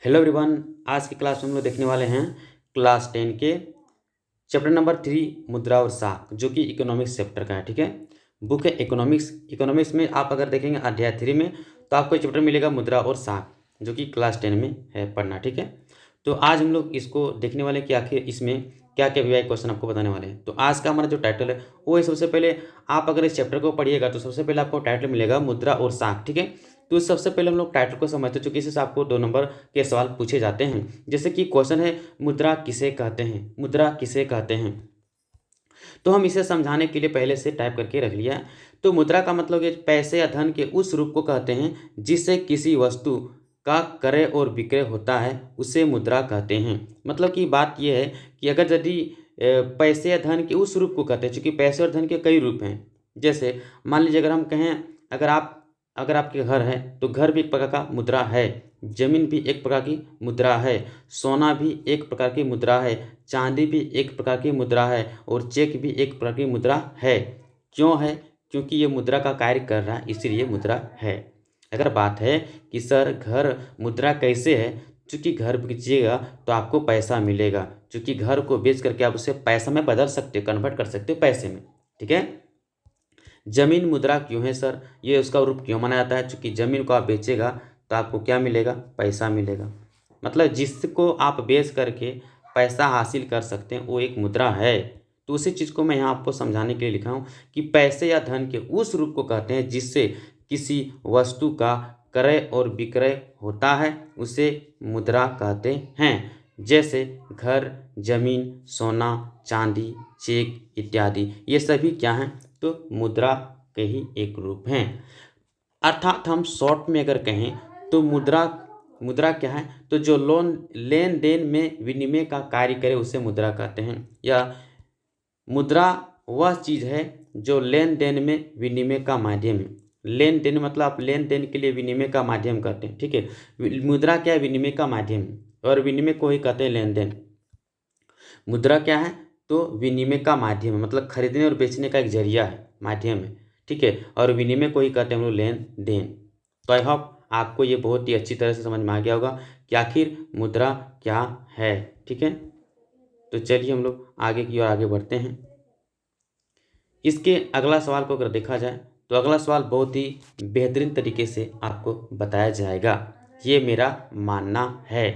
Hello everyone. आज की class में हम लोग देखने वाले हैं क्लास 10 के चैप्टर नंबर 3 मुद्रा और साख, जो कि इकोनॉमिक्स चैप्टर का है। ठीक है, बुक है इकोनॉमिक्स। इकोनॉमिक्स में आप अगर देखेंगे अध्याय 3 में तो आपको चैप्टर मिलेगा मुद्रा और साख, जो कि क्लास 10 में है पढ़ना। ठीक है, तो आज हम लोग इसको देखने वाले हैं कि आखिर इसमें क्या क्या वीआई क्वेश्चन आपको बताने वाले हैं। तो आज का हमारा जो टाइटल है वो है, सबसे पहले आप अगर इस चैप्टर को पढ़िएगा तो सबसे पहले आपको टाइटल मिलेगा मुद्रा और साख। ठीक है, तो सबसे पहले हम लोग टाइटल को समझते हैं, चूंकि इससे आपको 2 नंबर के सवाल पूछे जाते हैं। जैसे कि क्वेश्चन है मुद्रा किसे कहते हैं, मुद्रा किसे कहते हैं। तो हम इसे समझाने के लिए पहले से टाइप करके रख लिया है। तो मुद्रा का मतलब है पैसे या धन के उस रूप को कहते हैं जिससे किसी वस्तु का क्रय और विक्रय होता है, उसे मुद्रा कहते हैं। मतलब कि बात यह है कि अगर यदि पैसे या धन के उस रूप को कहते हैं, चूंकि पैसे और धन के कई रूप हैं। जैसे मान लीजिए अगर हम कहें, अगर आपके घर है तो घर भी एक प्रकार का मुद्रा है, जमीन भी एक प्रकार की मुद्रा है, सोना भी एक प्रकार की मुद्रा है, चांदी भी एक प्रकार की मुद्रा है और चेक भी एक प्रकार की मुद्रा है। क्यों है? क्योंकि ये मुद्रा का कार्य कर रहा है, इसीलिए मुद्रा है। अगर बात है कि सर घर मुद्रा कैसे है, चूंकि घर बेचिएगा तो आपको पैसा मिलेगा, चूंकि घर को बेच करके आप उसे पैसा में बदल सकते हो, कन्वर्ट कर सकते हो पैसे में। ठीक है, जमीन मुद्रा क्यों है सर, ये उसका रूप क्यों माना जाता है? चूंकि जमीन को आप बेचेगा तो आपको क्या मिलेगा? पैसा मिलेगा। मतलब जिसको आप बेच करके पैसा हासिल कर सकते हैं वो एक मुद्रा है। तो उसी चीज़ को मैं यहाँ आपको समझाने के लिए लिखा हूँ कि पैसे या धन के उस रूप को कहते हैं जिससे किसी वस्तु का क्रय और विक्रय होता है, उसे मुद्रा कहते हैं। जैसे घर, जमीन, सोना, चांदी, चेक इत्यादि, ये सभी क्या हैं? तो मुद्रा के ही एक रूप हैं। अर्थात हम शॉर्ट में अगर कहें तो मुद्रा मुद्रा क्या है? तो जो लोन लेन देन में विनिमय का कार्य करे उसे मुद्रा कहते हैं। या मुद्रा वह चीज़ है जो लेन देन में विनिमय का माध्यम है। लेन देन मतलब आप लेन देन के लिए विनिमय का माध्यम कहते हैं। ठीक है, मुद्रा क्या है? विनिमय का माध्यम है, और विनिमय को ही कहते हैं लेन देन। मुद्रा क्या है? तो विनिमय का माध्यम है, मतलब खरीदने और बेचने का एक जरिया है, माध्यम है। ठीक है, और विनिमय को ही कहते हैं हम लोग लेन देन। तो आई होप आपको ये बहुत ही अच्छी तरह से समझ में आ गया होगा कि आखिर मुद्रा क्या है। ठीक है, तो चलिए हम लोग आगे की ओर आगे बढ़ते हैं। इसके अगला सवाल को अगर देखा जाए तो अगला सवाल बहुत ही बेहतरीन तरीके से आपको बताया जाएगा, ये मेरा मानना है।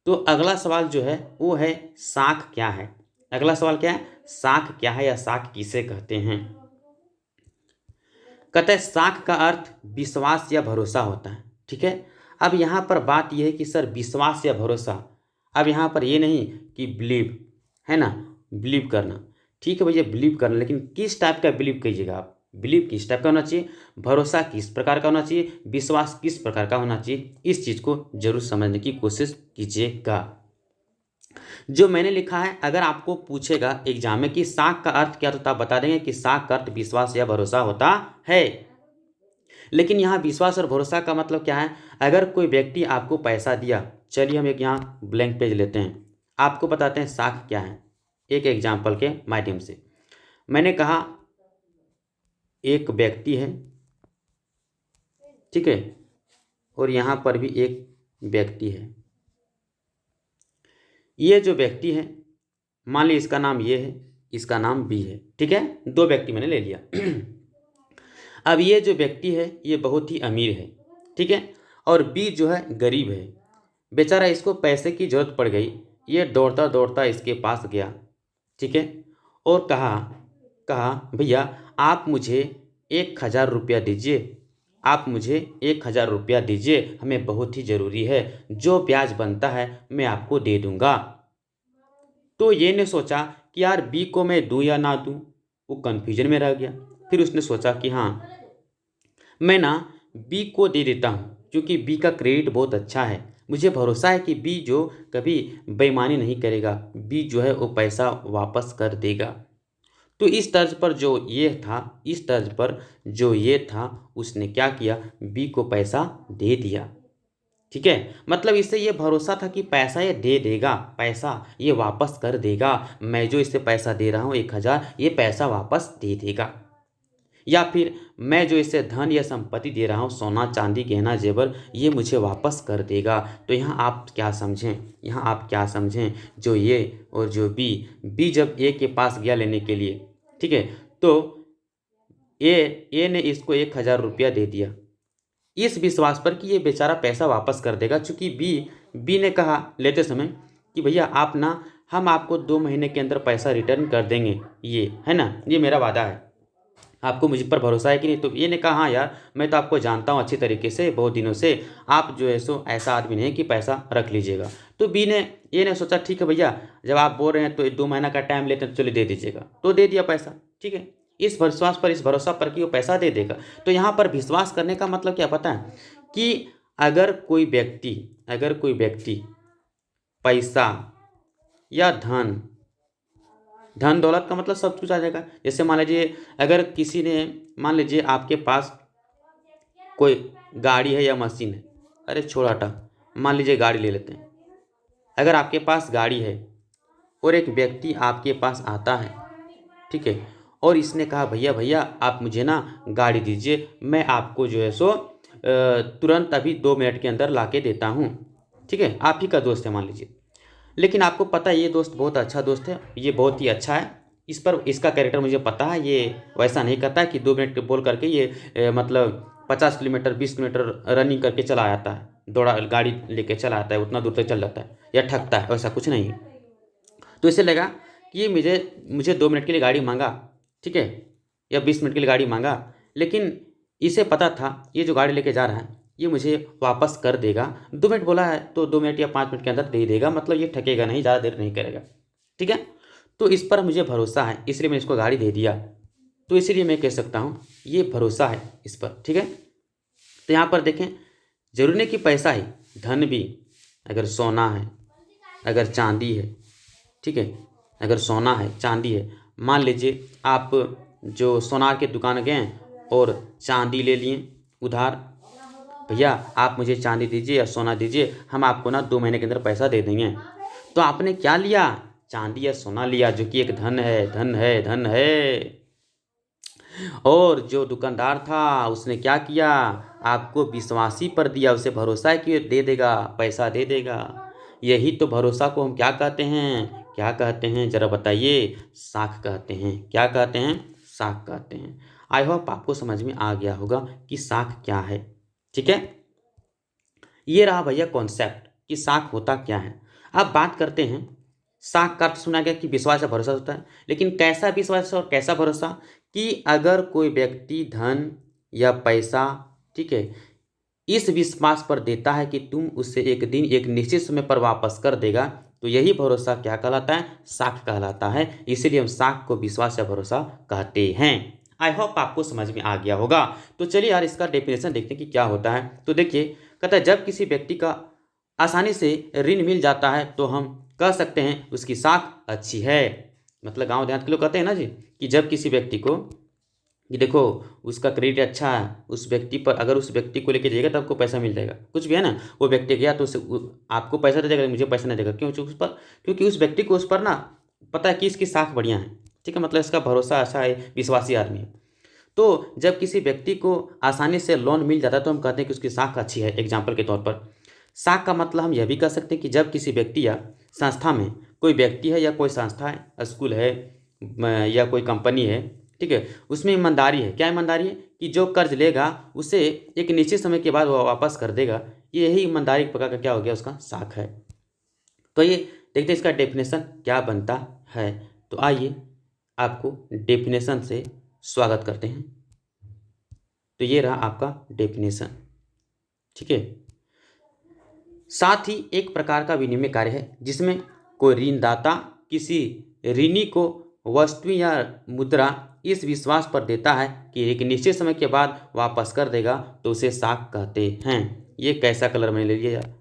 तो अगला सवाल जो है वो है साख क्या है। अगला सवाल क्या है? साख क्या है या साख किसे कहते हैं। कहते हैं साख का अर्थ विश्वास या भरोसा होता है। ठीक है, अब यहाँ पर बात यह है कि सर विश्वास या भरोसा, अब यहाँ पर ये नहीं कि बिलीव है ना, बिलीव करना। ठीक है भैया, बिलीव करना, लेकिन किस टाइप का बिलीव कीजिएगा आप? बिलीव किस टाइप का होना चाहिए, भरोसा किस प्रकार का होना चाहिए, विश्वास किस प्रकार का होना चाहिए, इस चीज़ को जरूर समझने की कोशिश कीजिएगा। जो मैंने लिखा है, अगर आपको पूछेगा एग्जाम में कि साख का अर्थ क्या, तो आप बता देंगे कि साख का अर्थ विश्वास या भरोसा होता है। लेकिन यहाँ विश्वास और भरोसा का मतलब क्या है? अगर कोई व्यक्ति आपको पैसा दिया, चलिए हम एक यहाँ ब्लैंक पेज लेते हैं, आपको बताते हैं साख क्या है एक एग्जाम्पल के माध्यम से। मैंने कहा एक व्यक्ति है, ठीक है, और यहाँ पर भी एक व्यक्ति है। ये जो व्यक्ति है, मान लीजिए इसका नाम ये है, इसका नाम बी है। ठीक है, 2 व्यक्ति मैंने ले लिया। अब ये जो व्यक्ति है ये बहुत ही अमीर है, ठीक है, और बी जो है गरीब है। बेचारा, इसको पैसे की जरूरत पड़ गई, ये दौड़ता दौड़ता इसके पास गया, ठीक है, और कहा भैया आप मुझे 1000 रुपया दीजिए, आप मुझे 1000 रुपया दीजिए, हमें बहुत ही ज़रूरी है, जो ब्याज बनता है मैं आपको दे दूंगा। तो ये ने सोचा कि यार बी को मैं दूं या ना दूं, वो कन्फ्यूजन में रह गया। फिर उसने सोचा कि हाँ मैं ना बी को दे देता हूँ, क्योंकि बी का क्रेडिट बहुत अच्छा है, मुझे भरोसा है कि बी जो कभी बेईमानी नहीं करेगा, बी जो है वो पैसा वापस कर देगा। तो इस तर्ज पर जो ये था उसने क्या किया, बी को पैसा दे दिया। ठीक है, मतलब इससे ये भरोसा था कि पैसा ये दे देगा, पैसा ये वापस कर देगा, मैं जो इसे पैसा दे रहा हूँ 1000, ये पैसा वापस दे देगा। या फिर मैं जो इसे धन या संपत्ति दे रहा हूँ, सोना चांदी गहना जेवर, ये मुझे वापस कर देगा। तो यहाँ आप क्या समझें, यहाँ आप क्या समझें, जो ये और जो बी, बी जब ए के पास गया लेने के लिए, ठीक है, तो ए ने इसको 1,000 रुपया दे दिया इस विश्वास पर कि ये बेचारा पैसा वापस कर देगा। चूंकि बी ने कहा लेते समय कि भैया आप ना, हम आपको 2 महीने के अंदर पैसा रिटर्न कर देंगे, ये है ना, ये मेरा वादा है, आपको मुझ पर भरोसा है कि नहीं। तो ये ने कहा हाँ यार, मैं तो आपको जानता हूँ अच्छी तरीके से, बहुत दिनों से, आप जो है सो ऐसा आदमी नहीं कि पैसा रख लीजिएगा। तो बी ने, ये ने सोचा ठीक है भैया, जब आप बोल रहे हैं तो 2 महीना का टाइम लेते हैं, तो चलिए दे दीजिएगा। तो दे दिया पैसा, ठीक है, इस विश्वास पर, इस भरोसा पर कि वो पैसा दे देगा। तो यहाँ पर विश्वास करने का मतलब क्या पता है, कि अगर कोई व्यक्ति पैसा या धन दौलत का मतलब सब कुछ आ जाएगा। जैसे मान लीजिए, अगर किसी ने, मान लीजिए आपके पास कोई गाड़ी है या मशीन है, अरे छोड़ हटा, मान लीजिए गाड़ी ले लेते हैं। अगर आपके पास गाड़ी है और एक व्यक्ति आपके पास आता है, ठीक है, और इसने कहा भैया भैया आप मुझे ना गाड़ी दीजिए, मैं आपको जो है सो तुरंत अभी 2 मिनट के अंदर ला के देता हूँ, ठीक है, आप ही का दोस्त है मान लीजिए। लेकिन आपको पता है ये दोस्त बहुत अच्छा दोस्त है, ये बहुत ही अच्छा है, इस पर इसका कैरेक्टर मुझे पता है, ये वैसा नहीं करता है कि 2 मिनट बोल करके ये मतलब 50 किलोमीटर 20 किलोमीटर रनिंग करके चला आता है, दौड़ा गाड़ी लेके चला आता है, उतना दूर तक चल जाता है या ठगता है, वैसा कुछ नहीं है। तो इसे लगा कि ये मुझे मुझे 2 मिनट के लिए गाड़ी मांगा, ठीक है, या 20 मिनट के लिए गाड़ी मांगा, लेकिन इसे पता था ये जो गाड़ी लेके जा रहा है ये मुझे वापस कर देगा। 2 मिनट बोला है तो 2 मिनट या 5 मिनट के अंदर दे देगा, मतलब ये ठकेगा नहीं, ज़्यादा देर नहीं करेगा, ठीक है। तो इस पर मुझे भरोसा है, इसलिए मैं इसको गाड़ी दे दिया। तो इसीलिए मैं कह सकता हूँ ये भरोसा है इस पर, ठीक है। तो यहाँ पर देखें, जरूरी नहीं कि पैसा ही, धन भी, अगर सोना है, अगर चांदी है, ठीक है, अगर सोना है चांदी है, मान लीजिए आप जो सोनार के दुकान गए और चांदी ले लिए उधार, भैया आप मुझे चांदी दीजिए या सोना दीजिए, हम आपको ना 2 महीने के अंदर पैसा दे देंगे। तो आपने क्या लिया, चांदी या सोना लिया, जो कि एक धन है, धन है, धन है। और जो दुकानदार था उसने क्या किया, आपको विश्वासी पर दिया, उसे भरोसा है कि ये दे देगा, पैसा दे देगा। यही तो भरोसा को हम क्या कहते हैं, क्या कहते हैं जरा बताइए, साख कहते हैं। क्या कहते हैं, साख कहते हैं। आई होप आपको समझ में आ गया होगा कि साख क्या है, ठीक है। ये रहा भैया कॉन्सेप्ट कि साख होता क्या है। अब बात करते हैं, साख का अर्थ सुना गया कि विश्वास या भरोसा होता है, लेकिन कैसा विश्वास और कैसा भरोसा, कि अगर कोई व्यक्ति धन या पैसा, ठीक है, इस विश्वास पर देता है कि तुम उससे एक दिन एक निश्चित समय पर वापस कर देगा, तो यही भरोसा क्या कहलाता है, साख कहलाता है। इसीलिए हम साख को विश्वास या भरोसा कहते हैं। आई होप आपको समझ में आ गया होगा। तो चलिए यार इसका डेफिनेशन देखते हैं कि क्या होता है। तो देखिए, कहता है जब किसी व्यक्ति का आसानी से ऋण मिल जाता है तो हम कह सकते हैं उसकी साख अच्छी है। मतलब गांव देहात के लोग कहते हैं ना जी, कि जब किसी व्यक्ति को, कि देखो उसका क्रेडिट अच्छा है, उस व्यक्ति पर, अगर उस व्यक्ति को लेके जाएगा तो आपको पैसा मिल जाएगा, कुछ भी है ना, वो व्यक्ति गया तो उसे आपको पैसा दे देगा, मुझे पैसा नहीं देगा, क्यों, उस पर, क्योंकि उस व्यक्ति को उस पर ना पता है कि इसकी साख बढ़िया है, ठीक है, मतलब इसका भरोसा अच्छा है, विश्वासी आदमी है। तो जब किसी व्यक्ति को आसानी से लोन मिल जाता है तो हम कहते हैं कि उसकी साख अच्छी है। एग्जाम्पल के तौर पर, साख का मतलब हम यह भी कह सकते हैं कि जब किसी व्यक्ति या संस्था में, कोई व्यक्ति है या कोई संस्था है, स्कूल है या कोई कंपनी है, ठीक है, उसमें ईमानदारी है। क्या ईमानदारी है, कि जो कर्ज लेगा उसे एक निश्चित समय के बाद वो वापस कर देगा, ये यही ईमानदारी एक प्रकार का क्या हो गया, उसका साख है। तो ये देखते हैं इसका डेफिनेशन क्या बनता है। तो आइए आपको डेफिनेशन से स्वागत करते हैं। तो ये रहा आपका डेफिनेशन, ठीक है। साथ ही एक प्रकार का विनिमय कार्य है जिसमें कोई ऋणदाता किसी ऋणी को वस्तु या मुद्रा इस विश्वास पर देता है कि एक निश्चित समय के बाद वापस कर देगा, तो उसे साख कहते हैं। ये कैसा कलर मैंने ले लिया यार,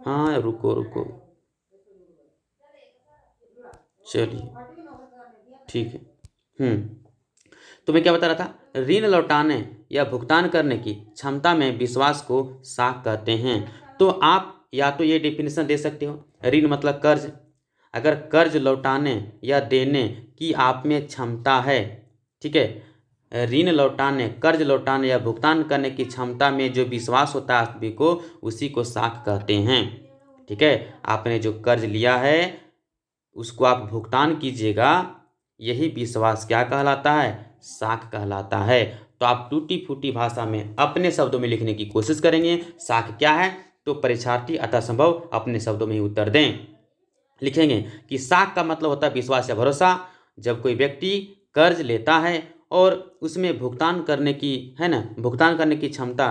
हाँ रुको रुको, चलिए ठीक है। तो मैं क्या बता रहा था, ऋण लौटाने या भुगतान करने की क्षमता में विश्वास को साख कहते हैं। तो आप या तो ये डेफिनेशन दे सकते हो, ऋण मतलब कर्ज, अगर कर्ज लौटाने या देने की आप में क्षमता है, ठीक है। ऋण लौटाने, कर्ज लौटाने या भुगतान करने की क्षमता में जो विश्वास होता है आदमी को, उसी को साख कहते हैं। ठीक है, आपने जो कर्ज लिया है उसको आप भुगतान कीजिएगा, यही विश्वास क्या कहलाता है? साख कहलाता है। तो आप टूटी फूटी भाषा में अपने शब्दों में लिखने की कोशिश करेंगे साख क्या है, तो परीक्षार्थी अथासंभव अपने शब्दों में ही उत्तर दें। लिखेंगे कि साख का मतलब होता है विश्वास या भरोसा। जब कोई व्यक्ति कर्ज लेता है और उसमें भुगतान करने की, है ना, भुगतान करने की क्षमता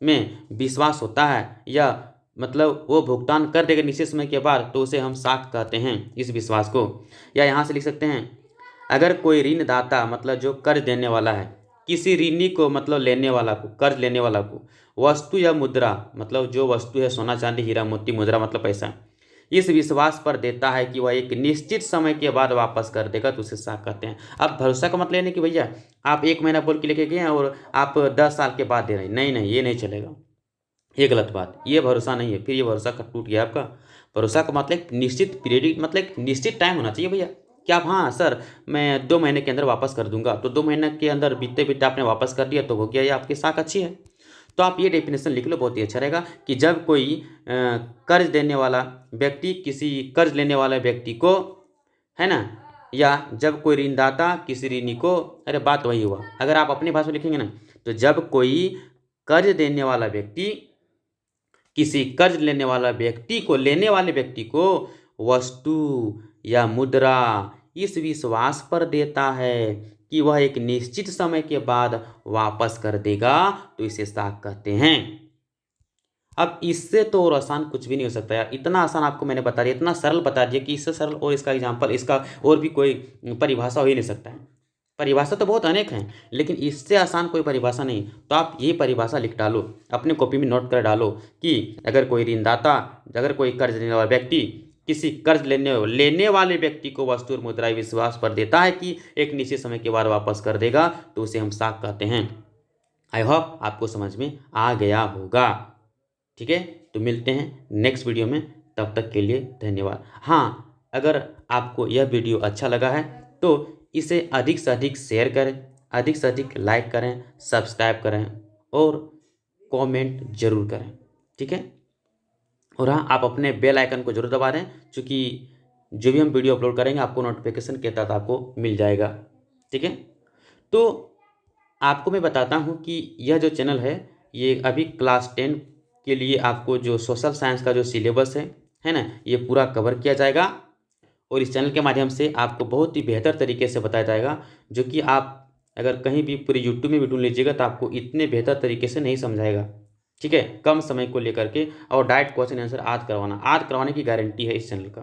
में विश्वास होता है, या मतलब वो भुगतान कर देगा निश्चित समय के बाद, तो उसे हम साख कहते हैं, इस विश्वास को। या यहाँ से लिख सकते हैं, अगर कोई ऋणदाता मतलब जो कर्ज देने वाला है, किसी ऋणी को मतलब लेने वाला को, कर्ज लेने वाला को वस्तु या मुद्रा, मतलब जो वस्तु है सोना चांदी हीरा मोती, मुद्रा मतलब पैसा, इस विश्वास पर देता है कि वह एक निश्चित समय के बाद वापस कर देगा, तो उसे साख कहते हैं। अब भरोसा का मतलब नहीं कि भैया आप 1 महीना बोल के लेके गए हैं और आप 10 साल के बाद दे रहे हैं, नहीं नहीं, ये नहीं चलेगा, ये गलत बात, ये भरोसा नहीं है, फिर ये भरोसा टूट गया आपका। भरोसा का मतलब एक निश्चित पीरियड, मतलब एक निश्चित टाइम होना चाहिए भैया, कि आप हाँ सर मैं 2 महीने के अंदर वापस कर दूंगा, तो 2 महीने के अंदर बीतते बीतते आपने वापस कर दिया तो हो गया, ये आपकी साख अच्छी है। तो आप ये डेफिनेशन लिख लो, बहुत ही अच्छा रहेगा कि जब कोई कर्ज देने वाला व्यक्ति किसी कर्ज लेने वाले व्यक्ति को, है ना, या जब कोई ऋणदाता किसी ऋणी को, अरे बात वही हुआ, अगर आप अपनी भाषा में लिखेंगे ना, तो जब कोई कर्ज देने वाला व्यक्ति किसी कर्ज लेने वाला व्यक्ति को, लेने वाले व्यक्ति को वस्तु या मुद्रा इस विश्वास पर देता है कि वह एक निश्चित समय के बाद वापस कर देगा, तो इसे साख कहते हैं। अब इससे तो और आसान कुछ भी नहीं हो सकता यार, इतना आसान आपको मैंने बता दिया, इतना सरल बता दिया कि इससे सरल और इसका एग्जाम्पल, इसका और भी कोई परिभाषा हो ही नहीं सकता है। परिभाषा तो बहुत अनेक हैं, लेकिन इससे आसान कोई परिभाषा नहीं। तो आप ये परिभाषा लिख डालो, अपने कॉपी में नोट कर डालो कि अगर कोई ऋणदाता, अगर कोई कर्ज लेने वाला व्यक्ति किसी कर्ज लेने वाले व्यक्ति को वस्तु और मुद्रा विश्वास पर देता है कि एक निश्चित समय के बाद वापस कर देगा, तो उसे हम साख कहते हैं। आई होप आपको समझ में आ गया होगा। ठीक है, तो मिलते हैं नेक्स्ट वीडियो में, तब तक के लिए धन्यवाद। हाँ, अगर आपको यह वीडियो अच्छा लगा है तो इसे अधिक से अधिक शेयर करें, अधिक से अधिक लाइक करें, सब्सक्राइब करें और कमेंट जरूर करें। ठीक है, और हाँ, आप अपने बेल आइकन को जरूर दबा दें, क्योंकि जो भी हम वीडियो अपलोड करेंगे आपको नोटिफिकेशन के तहत आपको मिल जाएगा। ठीक है, तो आपको मैं बताता हूँ कि यह जो चैनल है ये अभी क्लास 10 के लिए आपको जो सोशल साइंस का जो सिलेबस है ना, ये पूरा कवर किया जाएगा, और इस चैनल के माध्यम से आपको बहुत ही बेहतर तरीके से बताया जाएगा, जो कि आप अगर कहीं भी पूरे यूट्यूब में भी ढूंढ लीजिएगा तो आपको इतने बेहतर तरीके से नहीं समझाएगा। ठीक है, कम समय को लेकर के, और डायरेक्ट क्वेश्चन आंसर आज करवाने की गारंटी है इस चैनल का।